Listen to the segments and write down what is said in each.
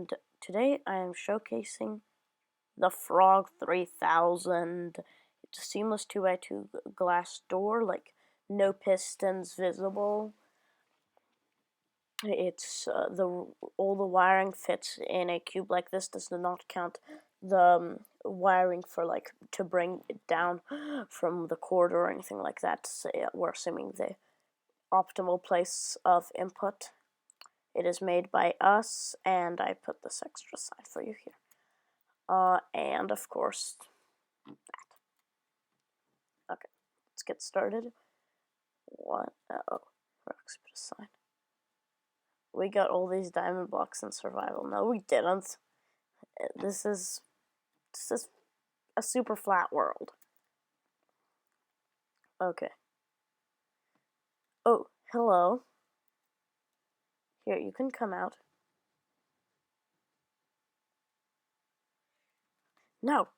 and today I am showcasing the Frog 3000. It's a seamless 2x2 glass door, like no pistons visible. It's all the wiring fits in a cube like this. Does not count the wiring for to bring it down from the cord or anything like that. So, we're assuming the optimal place of input. It is made by us, and I put this extra side for you here. And of course, that. Okay, let's get started. What? Oh, Reoxy put a sign. We got all these diamond blocks in survival. No, we didn't. This is a super flat world. Okay. Oh, hello. Here, you can come out. No.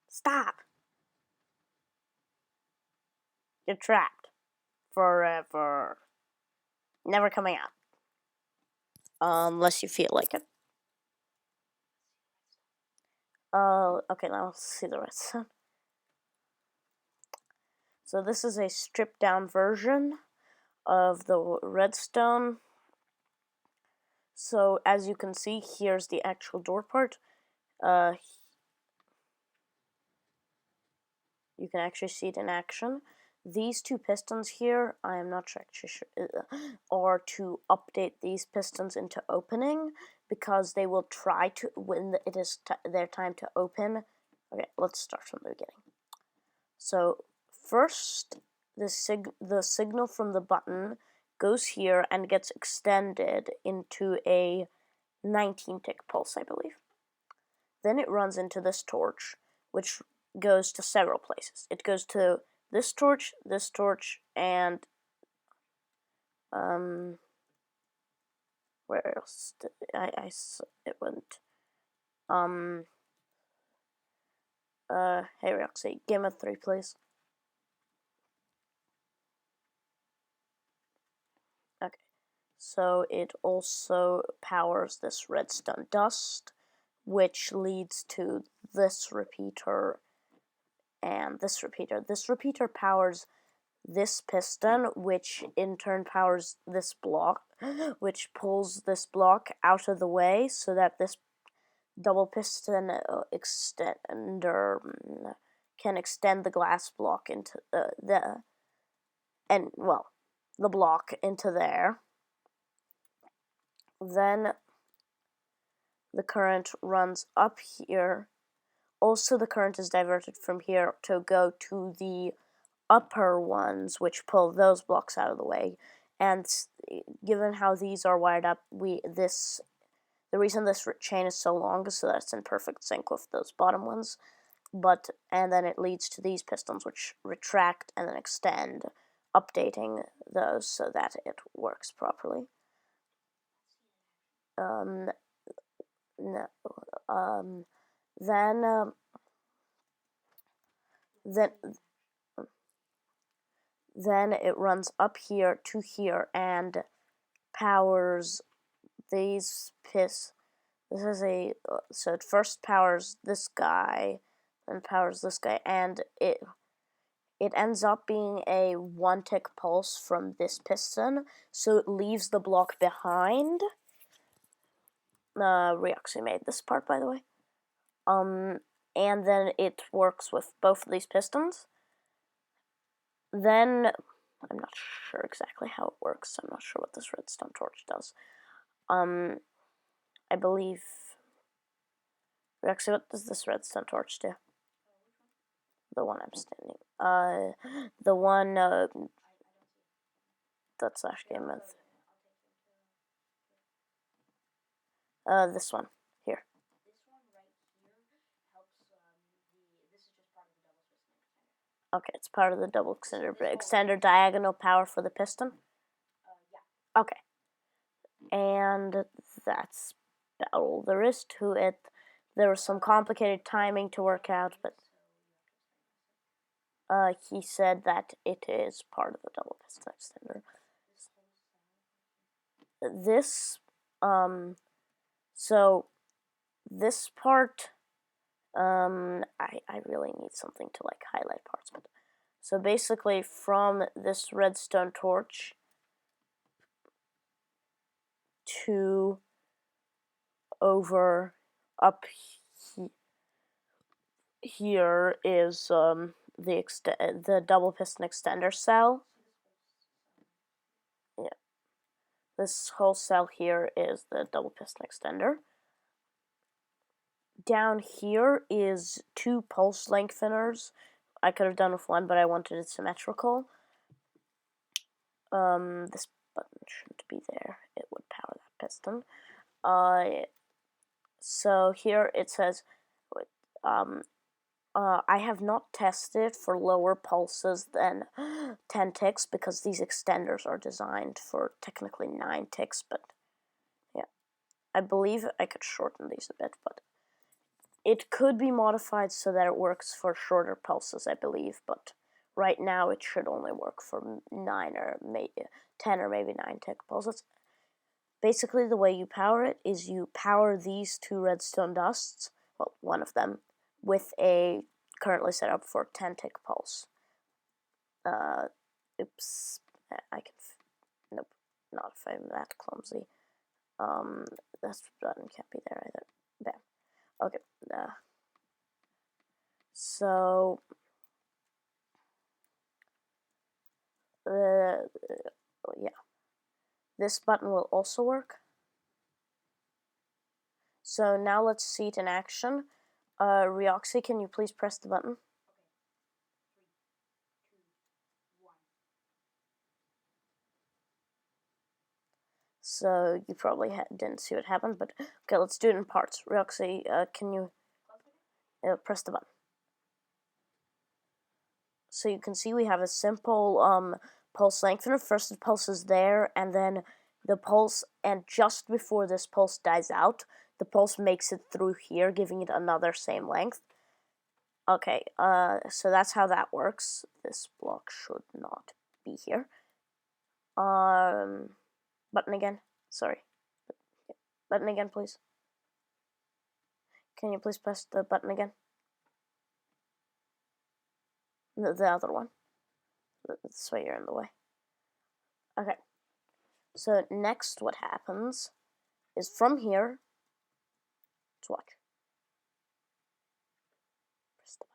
Stop. You're trapped. Forever. Never coming out. Unless you feel like it. Okay, now let's see the redstone. So this is a stripped down version of the redstone. So as you can see, here's the actual door part. You can actually see it in action. These two pistons here, I am not actually sure, are to update these pistons into opening, because they will try to, when it is their time to open. Okay, let's start from the beginning. So first, the signal from the button goes here and gets extended into a 19-tick pulse, I believe. Then it runs into this torch, which goes to several places. It goes to this torch, and where else did it went? Hey Reoxy, game of 3, please. Okay, so it also powers this redstone dust, which leads to this repeater and this repeater. This repeater powers this piston, which in turn powers this block, which pulls this block out of the way so that this double piston extender can extend the glass block into the block into there. Then the current runs up here. Also, the current is diverted from here to go to the upper ones, which pull those blocks out of the way. And given how these are wired up, the reason this chain is so long is so that it's in perfect sync with those bottom ones. And then it leads to these pistons, which retract and then extend, updating those so that it works properly. Then it runs up here to here and powers these so it first powers this guy, then powers this guy, and it ends up being a 1-tick pulse from this piston, so it leaves the block behind. Reoxy made this part, by the way. And then it works with both of these pistons. Then, I'm not sure exactly how it works. I'm not sure what this redstone torch does. I believe... Actually, what does this redstone torch do? The one I'm standing. The one, that's slash game with. This one, here. Okay, it's part of the double extender diagonal power for the piston? Yeah. Okay. And that's about all there is to it. There was some complicated timing to work out, but he said that it is part of the double piston extender. This So this part, I really need something to like highlight parts, but so basically from this redstone torch to over up here is the double piston extender cell. Yeah, this whole cell here is the double piston extender. Down here is 2 pulse lengtheners. I could have done with 1, but I wanted it symmetrical. This button shouldn't be there. It would power that piston. So here it says, I have not tested for lower pulses than 10 ticks because these extenders are designed for technically 9 ticks, but yeah. I believe I could shorten these a bit, but it could be modified so that it works for shorter pulses, I believe, but right now it should only work for 9 or maybe 10 or maybe 9 tick pulses. Basically, the way you power it is you power these 2 redstone dusts, well, one of them, with a currently set up for 10 tick pulse. Oops, I can, nope, not if I'm that clumsy. This button can't be there either. Bam. Okay, so, yeah, this button will also work. So now let's see it in action. Reoxy, can you please press the button? So you probably didn't see what happened, but okay, let's do it in parts. Reoxy, can you press the button? So you can see we have a simple pulse lengthener. First the pulse is there, and then the pulse, and just before this pulse dies out, the pulse makes it through here, giving it another same length. Okay, so that's how that works. This block should not be here. Button again. Sorry. Button again, please. Can you please press the button again? The other one. This way you're in the way. Okay. So next what happens is from here, let's watch. Press the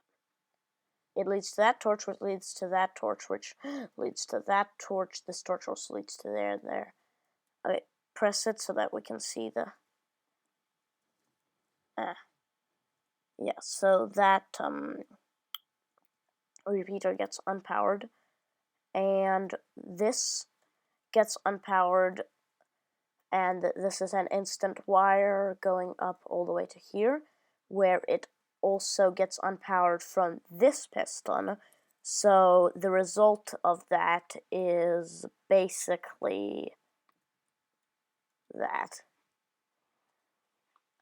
button. It leads to that torch, which leads to that torch, which leads to that torch. This torch also leads to there and there. Okay, press it so that we can see the... yeah, so that repeater gets unpowered, and this gets unpowered, and this is an instant wire going up all the way to here, where it also gets unpowered from this piston. So the result of that is basically that.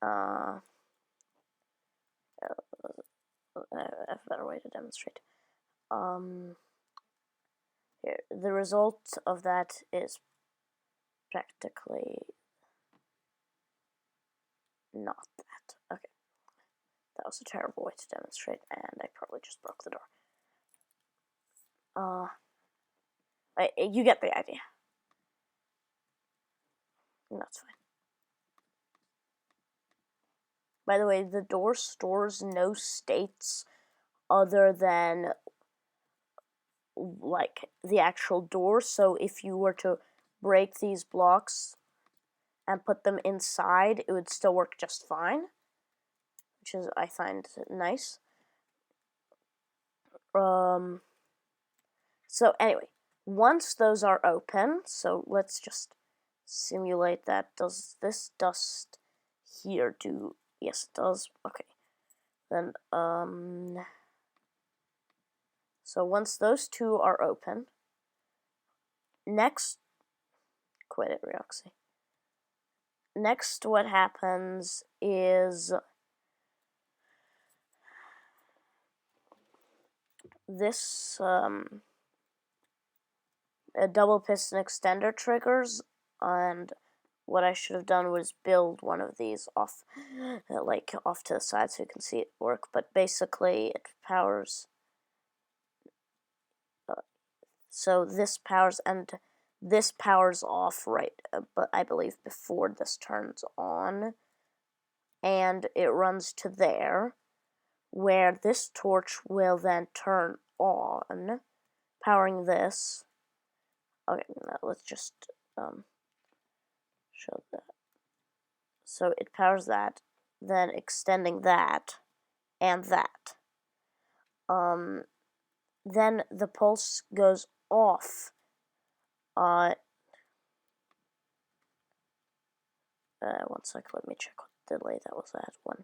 I have a better way to demonstrate. Here, the result of that is practically not that. Okay. That was a terrible way to demonstrate, and I probably just broke the door. You get the idea. That's fine. By the way, the door stores no states other than like the actual door. So if you were to break these blocks and put them inside, it would still work just fine, which is, I find, nice. So anyway, once those are open, so let's just simulate that. Does this dust here do? Yes, it does. Okay. Then, so once those 2 are open, next, quit it, Reoxy. Next, what happens is this, a double piston extender triggers, and what I should have done was build one of these off, like off to the side so you can see it work. But basically, it powers. So this powers and this powers off right, but I believe before this turns on, and it runs to there, where this torch will then turn on, powering this. Okay, now let's just show that. So it powers that, then extending that, and that. Then the pulse goes off. One sec, let me check what delay that was at. One.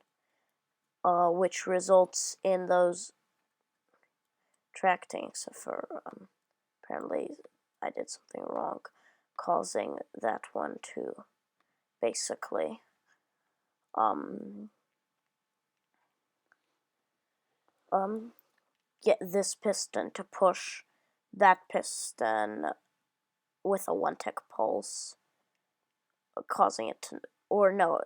Which results in those tracting, except for apparently I did something wrong, causing that one to basically get this piston to push that piston with a 1 tick pulse, causing it to, or no,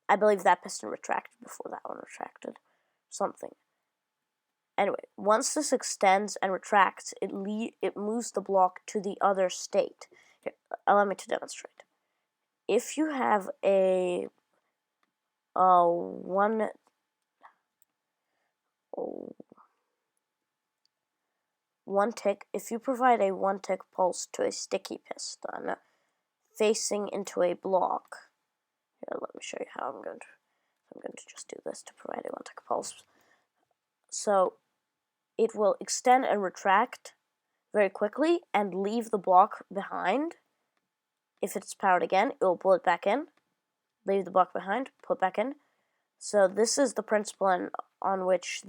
I believe that piston retracted before that one retracted, something. Anyway, once this extends and retracts, it moves the block to the other state. Here, allow me to demonstrate. If you have a one tick, if you provide a 1 tick pulse to a sticky piston facing into a block, here, let me show you how I'm going to just do this to provide a 1 tick pulse. So it will extend and retract very quickly and leave the block behind. If it's powered again, it will pull it back in, leave the block behind, pull it back in. So this is the principle on which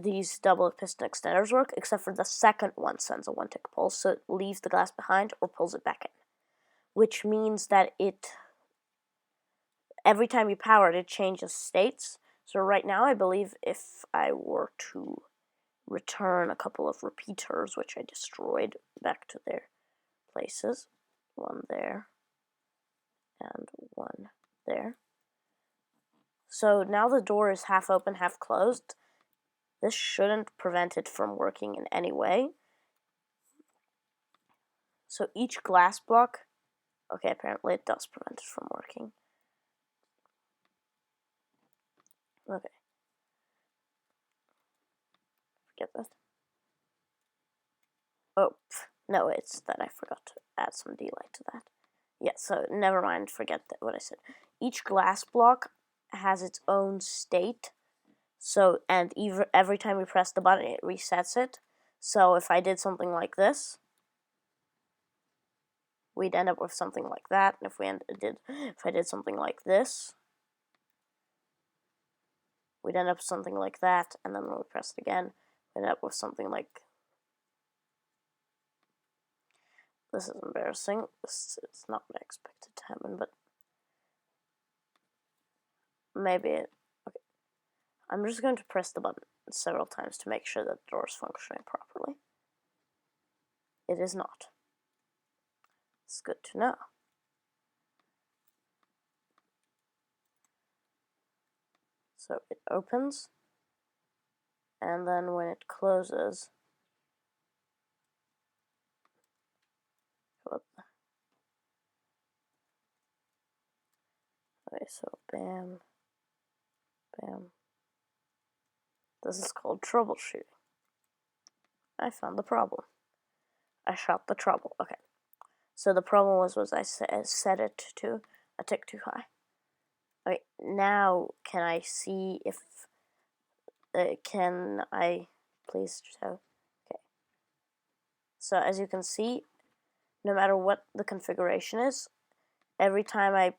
these double piston extenders work, except for the second one sends a 1 tick pulse, so it leaves the glass behind or pulls it back in, which means that every time you power it, it changes states. So right now, I believe if I were to return a couple of repeaters, which I destroyed, back to their places, one there and one there. So now the door is half open, half closed. This shouldn't prevent it from working in any way. So each glass block, okay, apparently it does prevent it from working. Okay. Forget that. Oh, no, it's that I forgot to add some delay to that. Yeah, so never mind, forget what I said. Each glass block has its own state. So, and every time we press the button, it resets it. So if I did something like this, we'd end up with something like that. And if I did something like this, we'd end up with something like that. And then when we press it again, we'd end up with something like, this is embarrassing. It's not what I expected to happen, but maybe okay. I'm just going to press the button several times to make sure that the door is functioning properly. It is not. It's good to know. So it opens, and then when it closes, okay, so bam, bam. This is called troubleshooting. I found the problem. I shot the trouble. Okay. So the problem was I set it to a tick too high. Okay, now can I see if can I please show? Okay. So as you can see, no matter what the configuration is, every time I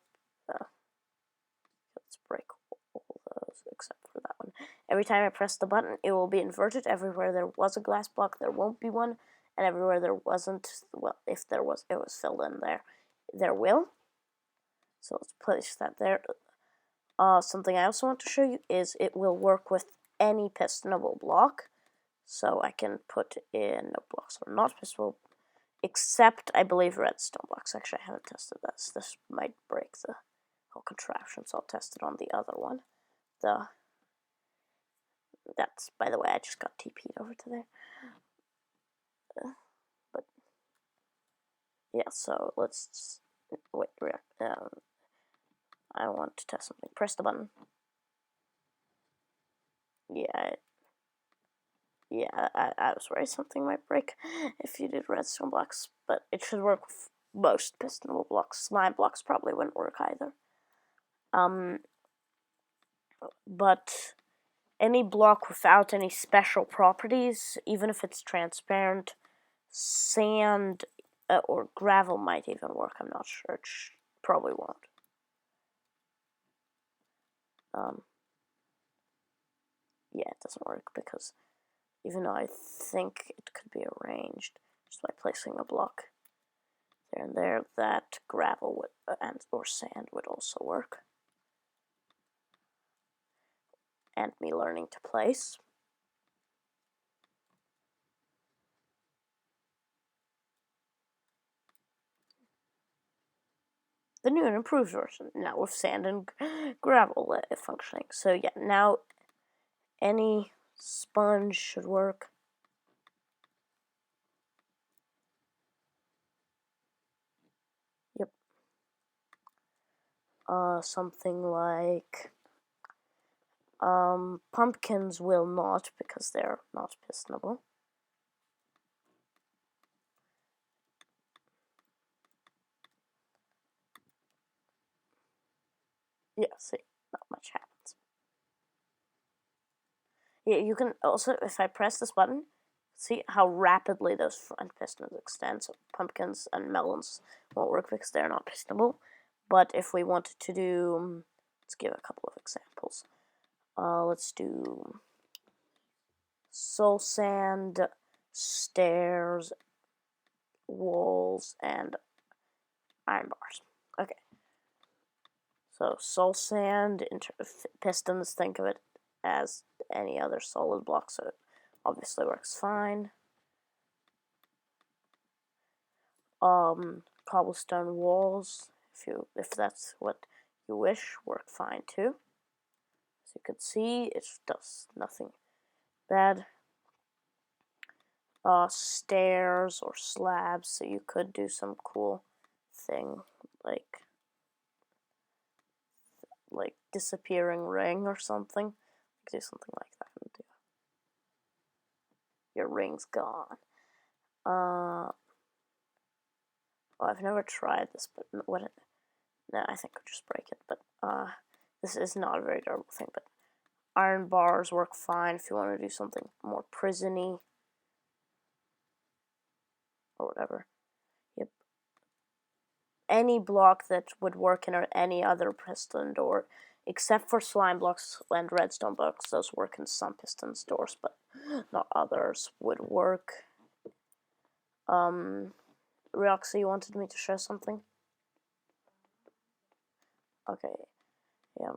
let's break all those except for that one. Every time I press the button, it will be inverted. Everywhere there was a glass block, there won't be one, and everywhere there wasn't, well, if there was, it was filled in there. There will. So let's place that there. Something I also want to show you is it will work with any pistonable block. So I can put in blocks that are not pistonable, except I believe redstone blocks. Actually, I haven't tested this. This might break the whole contraption, so I'll test it on the other one. That's, by the way, I just got TP'd over to there. But yeah, so let's wait. I want to test something. Press the button. Yeah, I was worried something might break if you did redstone blocks, but it should work with most pistonable blocks. Slime blocks probably wouldn't work either. But any block without any special properties, even if it's transparent, sand or gravel might even work. I'm not sure. It probably won't. Yeah, it doesn't work because even though I think it could be arranged just by placing a block there and there, that gravel would, or sand would also work. And me learning to place. The new and improved version, now with sand and gravel functioning. So yeah, now any sponge should work. Yep. Something like pumpkins will not, because they're not pistonable. Yeah, see, not much happens. Yeah, you can also, if I press this button, see how rapidly those front pistons extend. So pumpkins and melons won't work because they're not pistonable. But if we wanted to do, let's give a couple of examples. Let's do soul sand, stairs, walls, and iron bars. Okay. So soul sand, pistons, think of it as any other solid block, so it obviously works fine. Cobblestone walls, if that's what you wish, work fine too. As you can see, it does nothing bad. Stairs or slabs, so you could do some cool thing like disappearing ring or something. You could do something like that and your ring's gone. I've never tried this, but no, I think I'll just break it. But this is not a very durable thing. But iron bars work fine if you want to do something more prison-y or whatever. Yep. Any block that would work in any other piston door, except for slime blocks and redstone blocks, those work in some piston doors, but not others, would work. Reoxy, you wanted me to show something? Okay, yeah.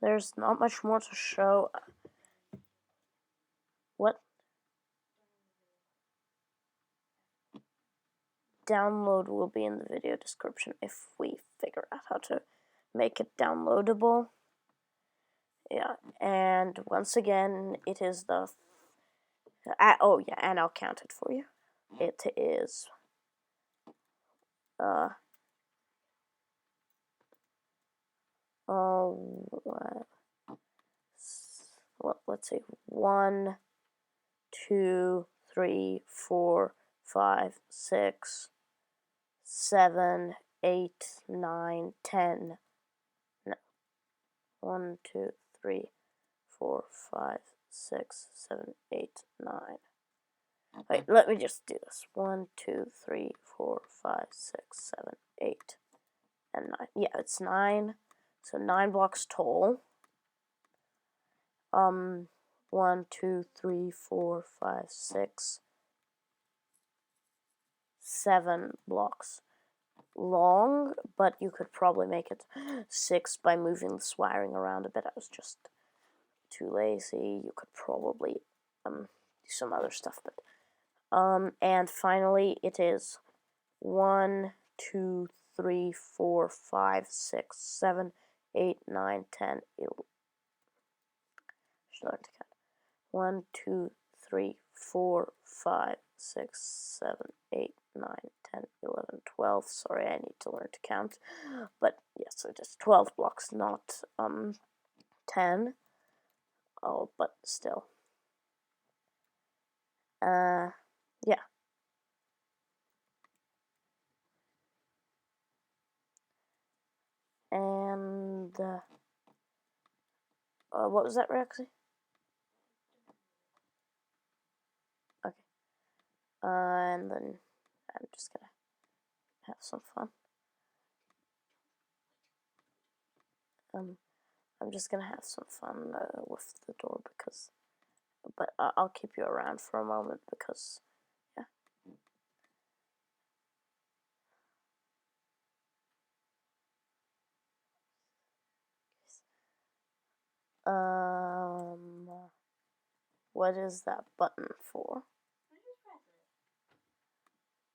There's not much more to show. What? Download will be in the video description if we figure out how to make it downloadable. Yeah, and once again, it is the... oh yeah, and I'll count it for you. It is... well, let's see. 1, 2, 3, 4, 5, 6, 7, 8, 9, 10. No. 1, 2, 3, 4, 5, 6, 7, 8, 9. Wait, let me just do this. 1, 2, 3, 4, 5, 6, 7, 8, and 9. Yeah, it's 9. So 9 blocks tall. 1, 2, 3, 4, 5, 6, 7 blocks long, but you could probably make it 6 by moving this wiring around a bit. I was just too lazy. You could probably do some other stuff, but And finally, it is 1, 2, 3, 4, 5, 6, 7, 8, 9, 10, 11. Should I learn to count? 1, 2, 3, 4, 5, 6, 7, 8, 9, 10, 11, 12. Sorry, I need to learn to count. But yes, it is 12 blocks, not 10. Oh, but still. Yeah. And what was that, Reoxy? Okay. And then I'm just gonna have some fun. I'm just gonna have some fun with the door because, but I'll keep you around for a moment because, yeah. What is that button for?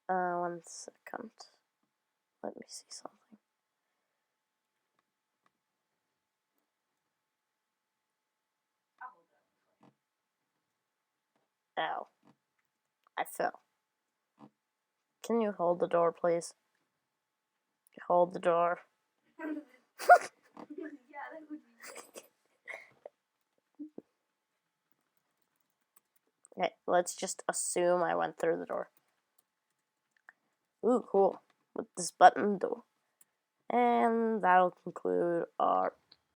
1 second. Let me see something. Ow. I fell. Can you hold the door, please? Hold the door. Okay, let's just assume I went through the door. Ooh, cool. What this button do? And that'll conclude our